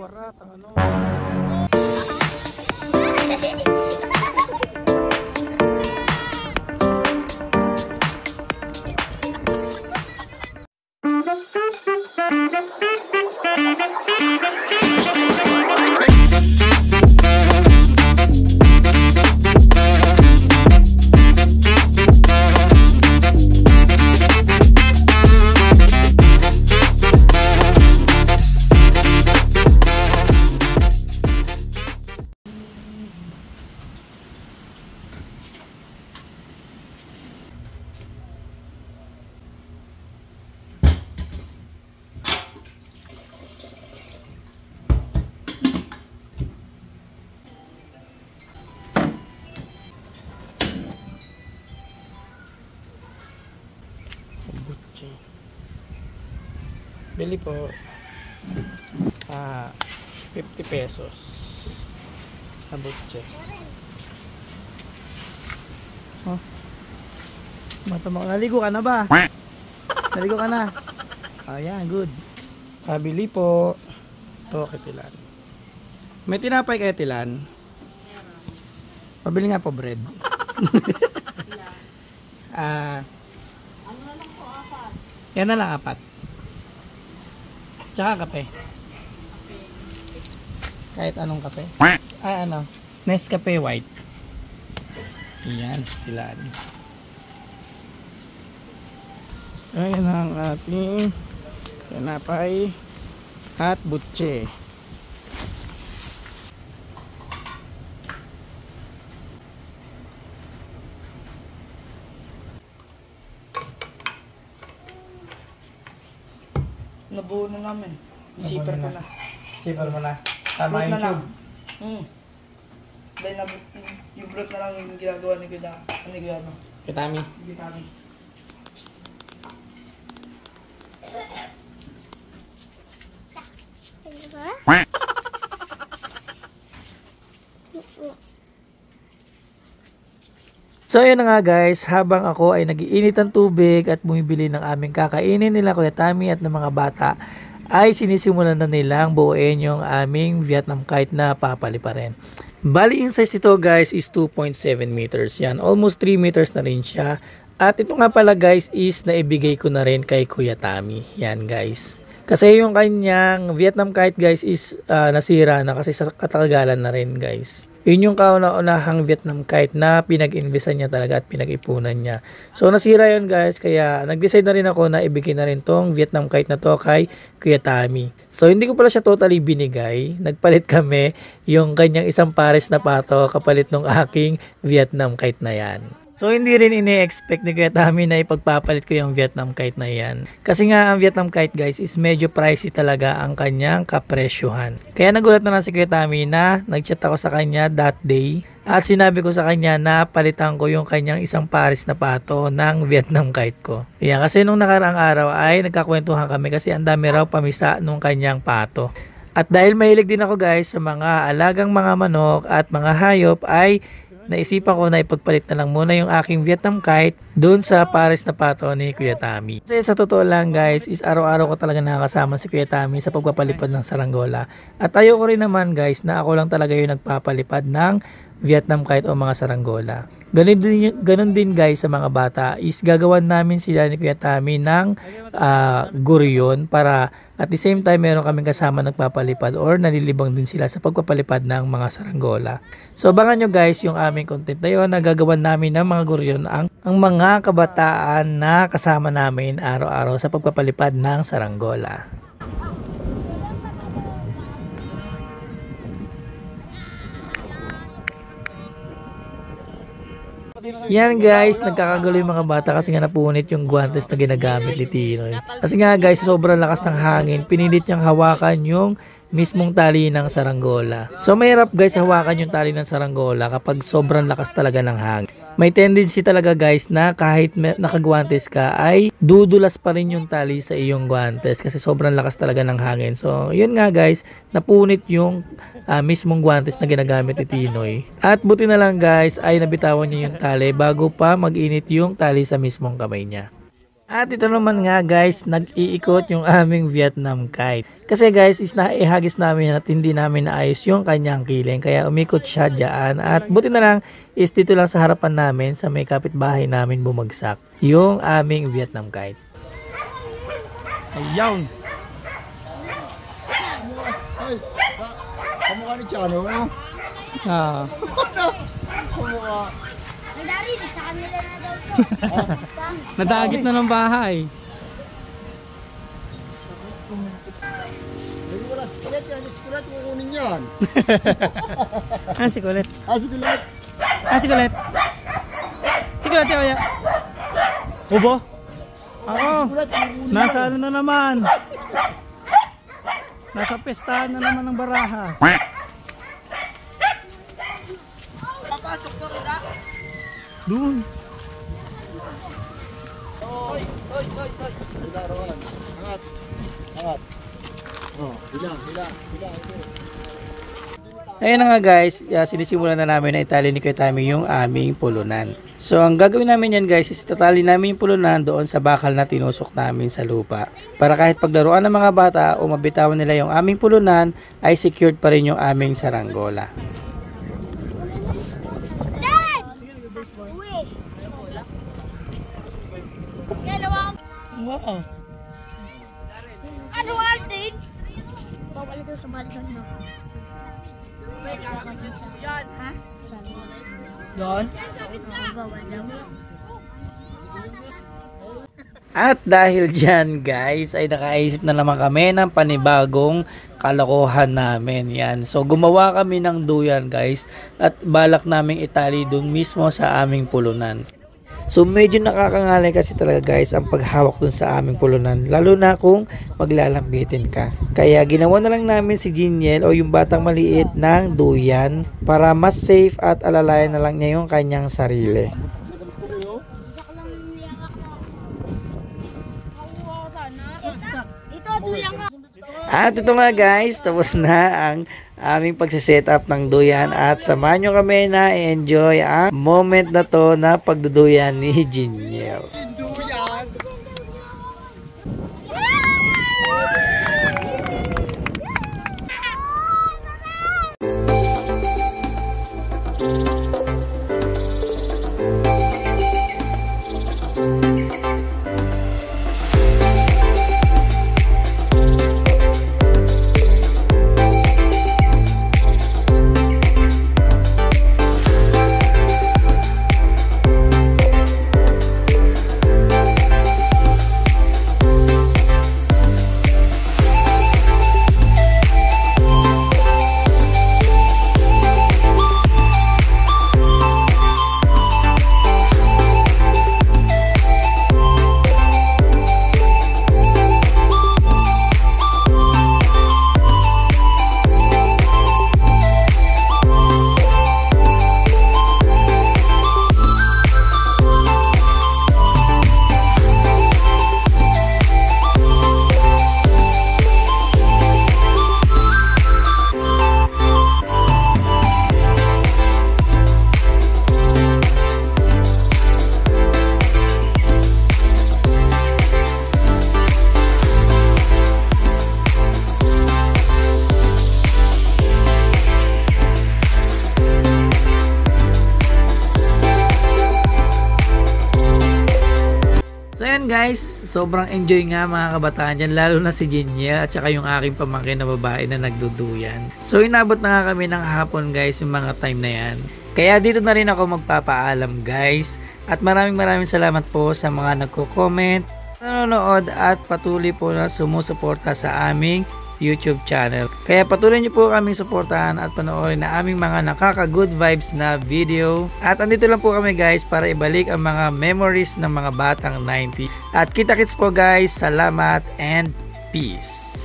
warat ang ano. Bili po 50 pesos abutse. Oh. Naligo ka na ba? Naligo ka na? Ayan, good. Pabili po. Ito kay Tilan. May tinapay kay Tilan? Pabili nga po bread. Ano na lang po, 4. Yan na lang 4. Tsaka kape. Kahit anong kape. Ay ano, Nescafe white. Ayan, Tilan. Ayan ang ating tinapay at butse. Nabuo na namin. Zipper ko na. Zipper mo na. Tama yung tube. Dahil yung brot na lang yung ginagawa ni Kuya. Ano yung ano? Kitami. Kitami. So yun na nga guys, habang ako ay nag-iinit ng tubig at bumibili ng aming kakainin nila Kuya Tami at ng mga bata, ay sinisimulan na nilang buuin yung aming Vietnam kite na papaliparin. Bali yung size nito guys is 2.7 meters. Yan, almost 3 meters na rin siya. At ito nga pala guys is naibigay ko na rin kay Kuya Tami. Yan guys. Kasi yung kanyang Vietnam kite guys is nasira na kasi sa katagalan na rin guys. Yun yung kauna-unahang Vietnam kite na pinag-investan niya talaga at pinag-ipunan niya. So nasira yun guys, kaya nag-decide na rin ako na ibigay na rin tong Vietnam kite na to kay Kuya Tami. So hindi ko pala siya totally binigay. Nagpalit kami yung kanyang isang pares na pato kapalit ng aking Vietnam kite na yan. So hindi rin ini-expect ni Kuya Tami na ipagpapalit ko yung Vietnam kite na yan. Kasi nga ang Vietnam kite guys is medyo pricey talaga ang kanyang kapresyuhan. Kaya nagulat na lang si Kuya Tami na nag-chat ako sa kanya that day. At sinabi ko sa kanya na palitan ko yung kanyang isang pares na pato ng Vietnam kite ko. Yan, kasi nung nakaraang araw ay nagkakwentuhan kami kasi ang dami raw pamisa nung kanyang pato. At dahil mahilig din ako guys sa mga alagang mga manok at mga hayop ay naisipan ko na ipagpalit na lang muna yung aking Vietnam kite dun sa pares na pato ni Kuya Tami. Kasi sa totoo lang guys is araw-araw ko talaga nakakasama si Kuya Tami sa pagpapalipad ng saranggola. At ayoko rin naman guys na ako lang talaga yung nagpapalipad ng Vietnam kite o mga saranggola. Ganun din guys sa mga bata is gagawan namin sila ni Kuya Tami ng guryon para at the same time meron kaming kasama nagpapalipad or nalilibang din sila sa pagpapalipad ng mga saranggola. So abangan nyo guys yung aming content na yun na gagawan namin ng mga guryon ang mga kabataan na kasama namin araw-araw sa pagpapalipad ng saranggola. Yan guys, nagkakagulo yung mga bata kasi nga napunit yung guantes na ginagamit ni Tinoy. Kasi nga guys, sobrang lakas ng hangin, pinilit niyang hawakan yung mismong tali ng saranggola. So mahirap guys hawakan yung tali ng saranggola kapag sobrang lakas talaga ng hangin. May tendency talaga guys na kahit nakagwantes ka ay dudulas pa rin yung tali sa iyong guantes kasi sobrang lakas talaga ng hangin. So yun nga guys, napunit yung mismong guantes na ginagamit ni Tinoy. At buti na lang guys ay nabitawan niya yung tali bago pa mag-init yung tali sa mismong kamay niya. At ito naman nga guys, nag-iikot yung aming Vietnam kite. Kasi guys, naihagis namin at hindi namin naayos yung kanyang kiling. Kaya umikot siya dyan. At buti na lang is dito lang sa harapan namin, sa may kapitbahay namin bumagsak yung aming Vietnam kite. Ayaw! Ay, kamukha ni Chano. Ah. Kamukha. Dari, sa kanila na daw to. Nadagit na ng bahay. Hindi wala sikulet yan. Sikulet, kukunin yan. Si Kulit. Sikulet. Si Kulit. Si Kulit yung kaya. Kubo? Ako. Sikulet, kukunin Nasa ano na naman. Nasa pestahan na naman ng baraha. Papasok ko kita. Doon. Hoy. Ilaroan. Angat. Angat. Oh, hila. Ayun na nga guys, sinisimulan na namin na itali ni Kuya Tommy yung aming pulunan. So ang gagawin namin yan guys is tatali namin yung pulunan doon sa bakal na tinusok namin sa lupa. Para kahit paglaruan ng mga bata o mabitawan nila yung aming pulunan ay secured pa rin yung aming saranggola. Wow. Ano Alden? Bawal ito sa balikan mo. Pwede ako dyan sa... Ha? Saan? Doon? Bawal daw. At dahil dyan guys ay nakaisip na naman kami ng panibagong kalokohan namin. Yan. So gumawa kami ng duyan guys at balak naming itali dun mismo sa aming pulunan. So medyo nakakangalay kasi talaga guys ang paghawak dun sa aming pulunan, lalo na kung maglalambitin ka. Kaya ginawa na lang namin si Jiniel o yung batang maliit ng duyan para mas safe at alalayan na lang niya yung kanyang sarili. At ito nga guys, tapos na ang aming pagsiset up ng duyan at samahan nyo kami na enjoy ang moment na to na pagduduyan ni Jiniel. Guys, sobrang enjoy nga mga kabataan dyan, lalo na si Jiniel at saka yung aking pamangkin na babae na nagduduyan. So inabot na nga kami ng hapon guys yung mga time na yan. Kaya dito na rin ako magpapaalam guys, at maraming salamat po sa mga nagko-comment, nanonood at patuloy po na sumusuporta sa aming YouTube channel. Kaya patuloy niyo po kaming suportahan at panoorin na aming mga nakaka-good vibes na video. At andito lang po kami guys para ibalik ang mga memories ng mga batang 90. At kita-kits po guys, salamat and peace.